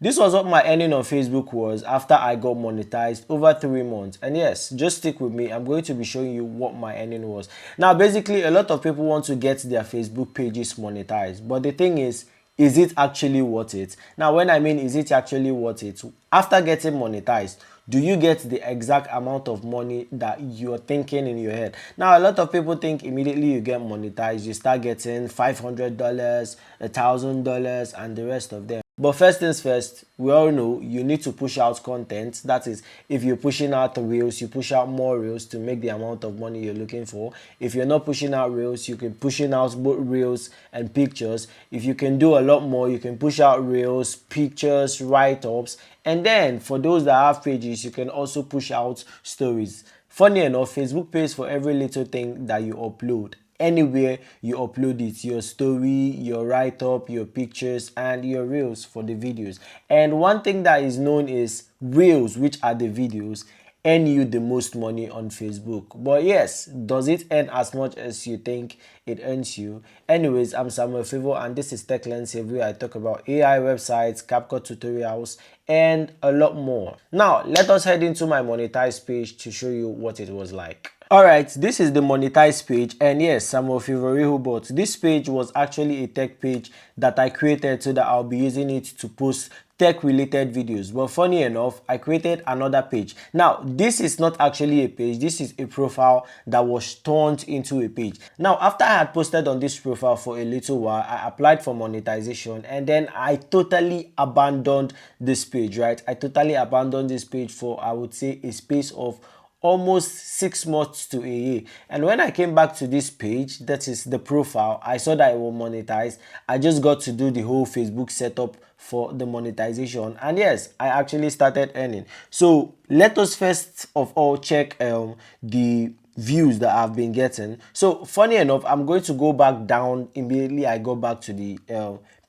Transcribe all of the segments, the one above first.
This was what my earning on Facebook was after I got monetized over 3 months. And yes, just stick with me. I'm going to be showing you what my earning was. Now, basically, a lot of people want to get their Facebook pages monetized. But the thing is it actually worth it? Now, when I mean is it actually worth it, after getting monetized, do you get the exact amount of money that you're thinking in your head? Now, a lot of people think immediately you get monetized, you start getting $500, $1,000, and the rest of them. But first things first, we all know you need to push out content. That is, if you're pushing out reels, you push out more reels to make the amount of money you're looking for. If you're not pushing out reels, you can pushing out both reels and pictures. If you can do a lot more, you can push out reels, pictures, write-ups, and then for those that have pages, you can also push out stories. Funny enough, Facebook pays for every little thing that you upload. Anywhere you upload it, your story, your write-up, your pictures, and your reels for the videos. And one thing that is known is reels, which are the videos, earn you the most money on Facebook. But yes, does it earn as much as you think it earns you? Anyways, I'm Samuel Favor, and this is Techlensive, where I talk about AI websites, Capcut tutorials, and a lot more. Now, let us head into my monetized page to show you what it was like. Alright, this is the monetized page, and yes, Samuel Favor, but this page was actually a tech page that I created so that I'll be using it to post tech related videos. But funny enough, I created another page. Now, this is not actually a page, this is a profile that was turned into a page. Now, after I had posted on this profile for a little while, I applied for monetization, and then I totally abandoned this page, right? I totally abandoned this page for, I would say, a space of almost 6 months to a year. And when I came back to this page, that is the profile, I saw that it will monetize. I just got to do the whole Facebook setup for the monetization, and yes, I actually started earning. So let us first of all check the views that I've been getting. So funny enough, I'm going to go back down immediately I go back to the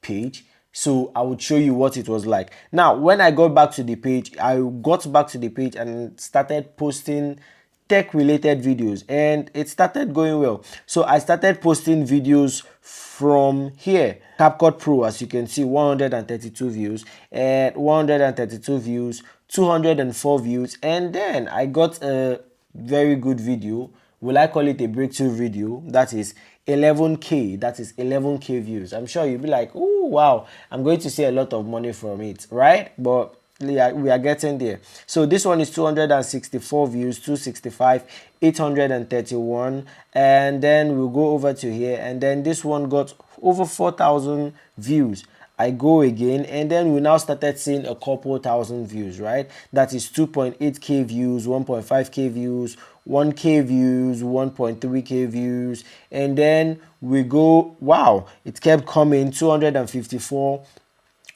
page, so I would show you what it was like. Now, when I got back to the page, I got back to the page and started posting tech related videos, and it started going well. So I started posting videos from here. CapCut Pro, as you can see, 132 views, and 132 views, 204 views, and then I got a very good video. Will I call it a breakthrough video? That is 11k. That is 11k views. I'm sure you'll be like, oh wow, I'm going to see a lot of money from it, right? But yeah, we are getting there. So this one is 264 views, 265, 831, and then we'll go over to here, and then this one got over 4,000 views. I go again, and then we now started seeing a couple thousand views, right? That is 2.8k views, 1.5k views, 1k views, 1.3k views, and then we go, wow, it kept coming, 254,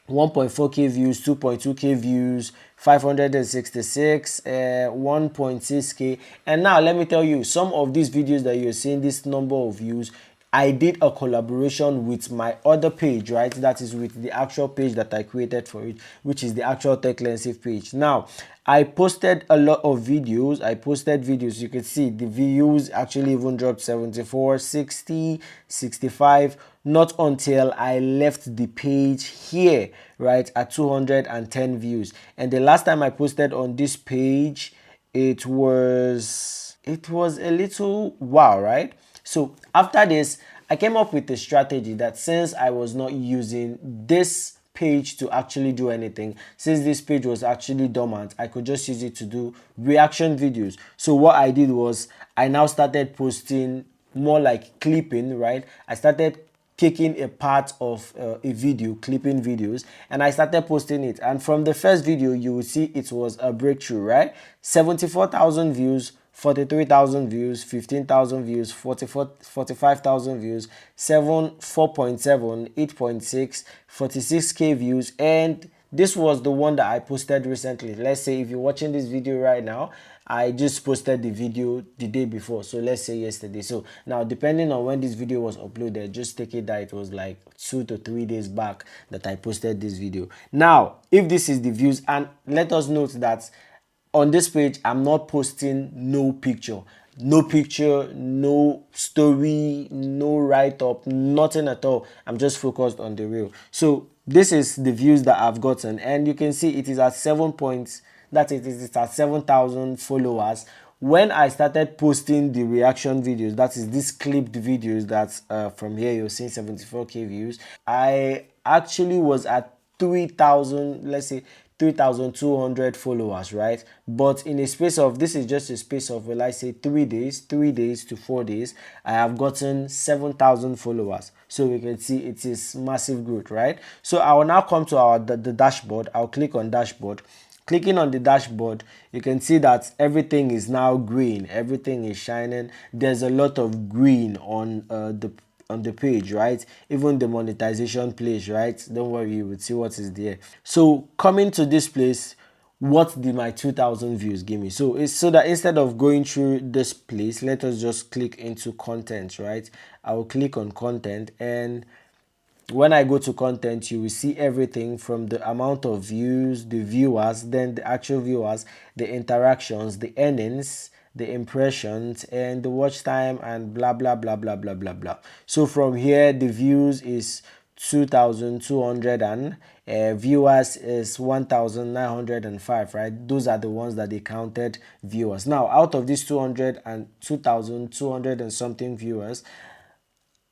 1.4k views, 2.2k views, 566, 1.6k. And now let me tell you, some of these videos that you're seeing, this number of views, I did a collaboration with my other page, right? That is with the actual page that I created for it, which is the actual Techlensive page. Now, I posted a lot of videos. I posted videos. You can see the views actually even dropped 74, 60, 65. Not until I left the page here, right, at 210 views. And the last time I posted on this page, it was a little wow, right? So after this, I came up with a strategy that since I was not using this page to actually do anything, since this page was actually dormant, I could just use it to do reaction videos. So what I did was I now started posting more like clipping, right? I started taking a part of a video, clipping videos, and I started posting it. And from the first video, you will see it was a breakthrough, right? 74,000 views, 43,000 views, 15,000 views, 45,000 views, 4.7, 8.6, 46k views, and this was the one that I posted recently. Let's say if you're watching this video right now, I just posted the video the day before, so let's say yesterday. So now, depending on when this video was uploaded, just take it that it was like 2 to 3 days back that I posted this video. Now, if this is the views, and let us note that on this page, I'm not posting no picture, no story, no write-up, nothing at all. I'm just focused on the reel. So this is the views that I've gotten, and you can see it is at 7 points, that it is at 7,000 followers. When I started posting the reaction videos, that is these clipped videos that from here you're seeing 74k views, I actually was at 3,000, let's say 3,200 followers, right? But in a space of, this is just a space of, well, I say 3 days to 4 days, I have gotten 7,000 followers. So we can see it is massive growth, right? So I will now come to the dashboard. I'll click on dashboard. Clicking on the dashboard, you can see that everything is now green, everything is shining. There's a lot of green on the page, right? Even the monetization place, right? Don't worry, you will see what is there. So coming to this place, what did my 2,000 views give me? So it's so that instead of going through this place, let us just click into content, right? I will click on content, and when I go to content, you will see everything from the amount of views, the viewers, then the actual viewers, the interactions, the earnings, the impressions, and the watch time, and blah blah blah blah blah blah blah. So from here, the views is 2,200 and viewers is 1,905, right? Those are the ones that they counted viewers. Now out of these 200 and 2,200 and something viewers,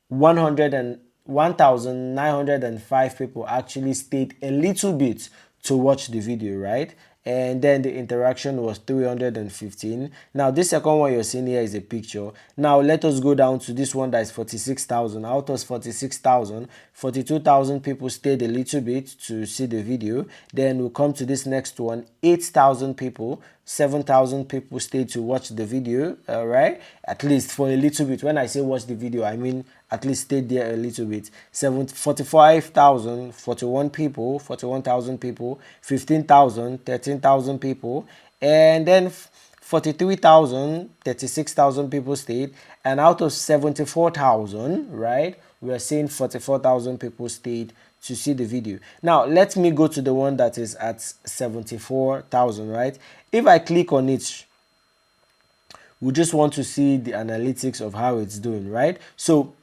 100 and 1,905 people actually stayed a little bit to watch the video, right? And then the interaction was 315. Now this second one you're seeing here is a picture. Now let us go down to this one that is 46,000. Out of 46,000, 42,000 people stayed a little bit to see the video. Then we'll come to this next one, 8,000 people, 7,000 people stayed to watch the video, right? At least for a little bit. When I say watch the video, I mean at least stayed there a little bit. 45,000, 41 people, 41,000 people, 15,000, 13,000 people, and then 43,000, 36,000 people stayed, and out of 74,000, right, we are saying 44,000 people stayed to see the video. Now let me go to the one that is at 74,000, right? If I click on it, we just want to see the analytics of how it's doing, right? So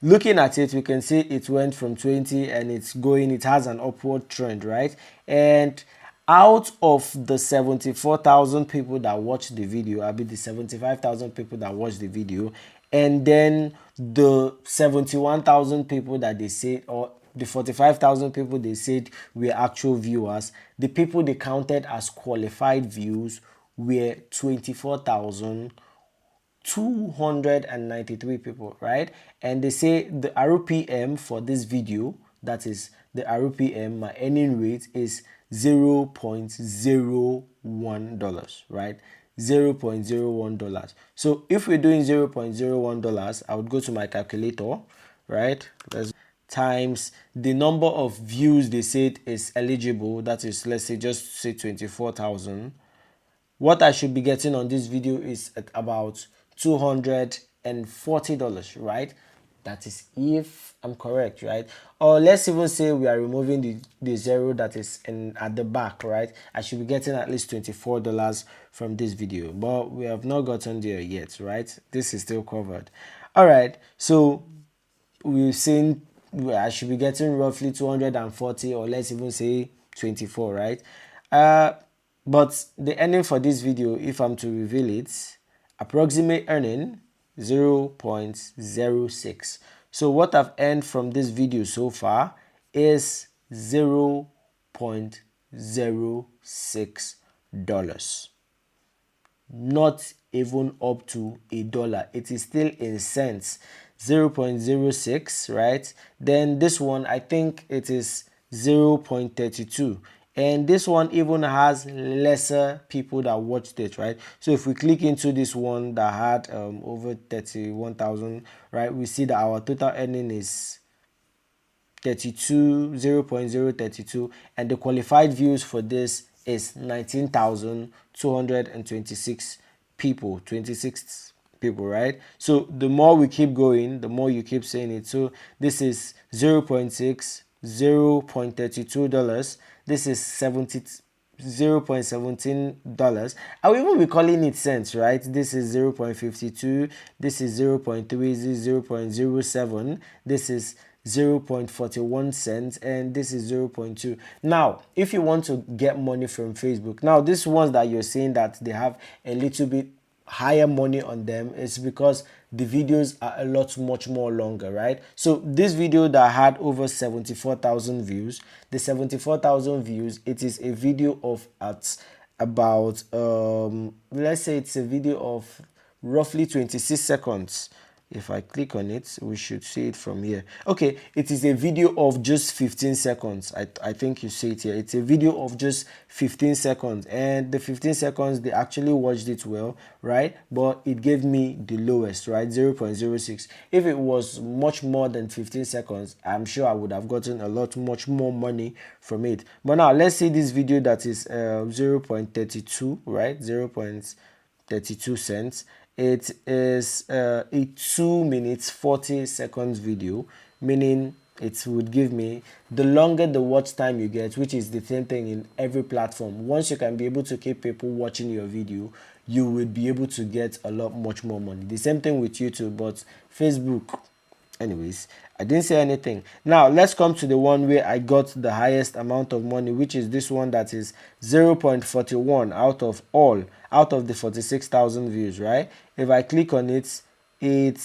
looking at it, we can see it went from 20 and it's going, it has an upward trend, right? And out of the 74,000 people that watched the video, I'll be the 75,000 people that watched the video, and then the 71,000 people that they said, or the 45,000 people they said were actual viewers, the people they counted as qualified views were 24,293 people, right? And they say the RPM for this video, that is the RPM, my earning rate is $0.01, right? $0.01. So if we're doing $0.01, I would go to my calculator, right? Let's times the number of views they said is eligible, that is, let's say, just say 24,000. What I should be getting on this video is at about $240, right? That is if I'm correct, right? Or let's even say we are removing the zero that is at the back, right? I should be getting at least $24 from this video, but we have not gotten there yet, right? This is still covered. All right, so we've seen I should be getting roughly 240, or let's even say 24, right? But the earning for this video, if I'm to reveal it, approximate earning 0.06. So what I've earned from this video so far is $0.06. Not even up to $1. It is still in cents. 0.06, right? Then this one, I think it is 0.32, and this one even has lesser people that watched it, right? So if we click into this one that had over 31,000, right, we see that our total earning is 0.032, and the qualified views for this is 19,226 people, 26 people, right? So the more we keep going, the more you keep saying it. So this is 0.6, $0.32, this is $0.17. I will even be calling it cents, right? This is 0.52, this is 0.3, this is 0.07, this is 0.41 cents, and this is 0.2. Now if you want to get money from Facebook, now these ones that you're saying that they have a little bit higher money on them, is because the videos are a lot much more longer, right? So this video that had over 74,000 views, the 74,000 views, it is a video of at about let's say it's a video of roughly 26 seconds. If I click on it, we should see it from here. Okay, it is a video of just 15 seconds. I think you see it here. It's a video of just 15 seconds, and the 15 seconds, they actually watched it well, right? But it gave me the lowest, right? 0.06. If it was much more than 15 seconds, I'm sure I would have gotten a lot much more money from it. But now let's see this video that is 0.32, right? 0.32 cents. It is a 2 minutes 40 seconds video, meaning it would give me, the longer the watch time you get, which is the same thing in every platform, once you can be able to keep people watching your video, you would be able to get a lot much more money. The same thing with YouTube, but Facebook, anyways, I didn't say anything. Now let's come to the one where I got the highest amount of money, which is this one that is 0.41 out of the 46,000 views, right? If I click on it, it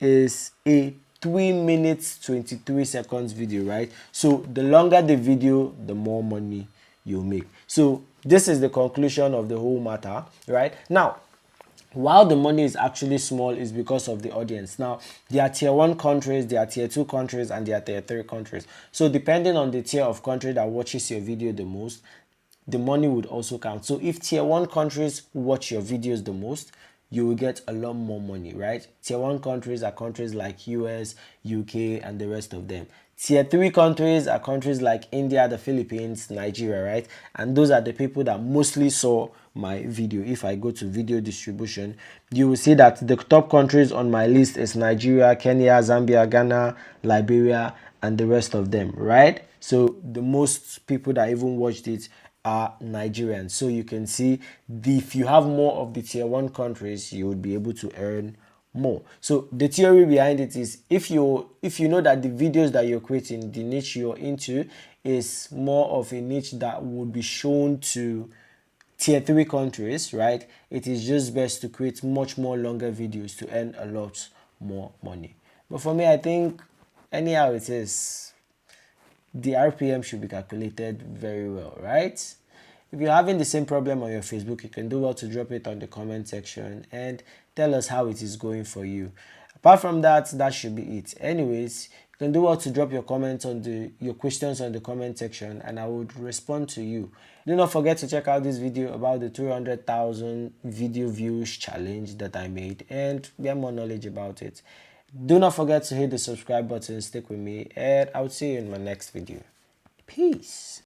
is a 3 minutes 23 seconds video, right? So the longer the video, the more money you make. So this is the conclusion of the whole matter, right? Now while the money is actually small, is because of the audience. Now there are tier 1 countries, there are tier 2 countries, and there are tier 3 countries. So depending on the tier of country that watches your video the most, the money would also count. So if tier 1 countries watch your videos the most, you will get a lot more money, right? Tier 1 countries are countries like US, UK, and the rest of them. Tier 3 countries are countries like India, the Philippines, Nigeria, right? And those are the people that mostly saw my video. If I go to video distribution, you will see that the top countries on my list is Nigeria, Kenya, Zambia, Ghana, Liberia, and the rest of them, right? So the most people that even watched it are Nigerians. So you can see, if you have more of the tier 1 countries, you would be able to earn more. So the theory behind it is, if you know that the videos that you're creating, the niche you're into, is more of a niche that would be shown to tier 3 countries, right? It is just best to create much more longer videos to earn a lot more money. But for me, I think anyhow it is, the RPM should be calculated very well, right? If you're having the same problem on your Facebook, you can do well to drop it on the comment section and tell us how it is going for you. Apart from that, that should be it. Anyways, you can do well to drop your comments on your questions on the comment section, and I would respond to you. Do not forget to check out this video about the 200,000 video views challenge that I made and get more knowledge about it. Do not forget to hit the subscribe button, stick with me, and I'll see you in my next video. Peace.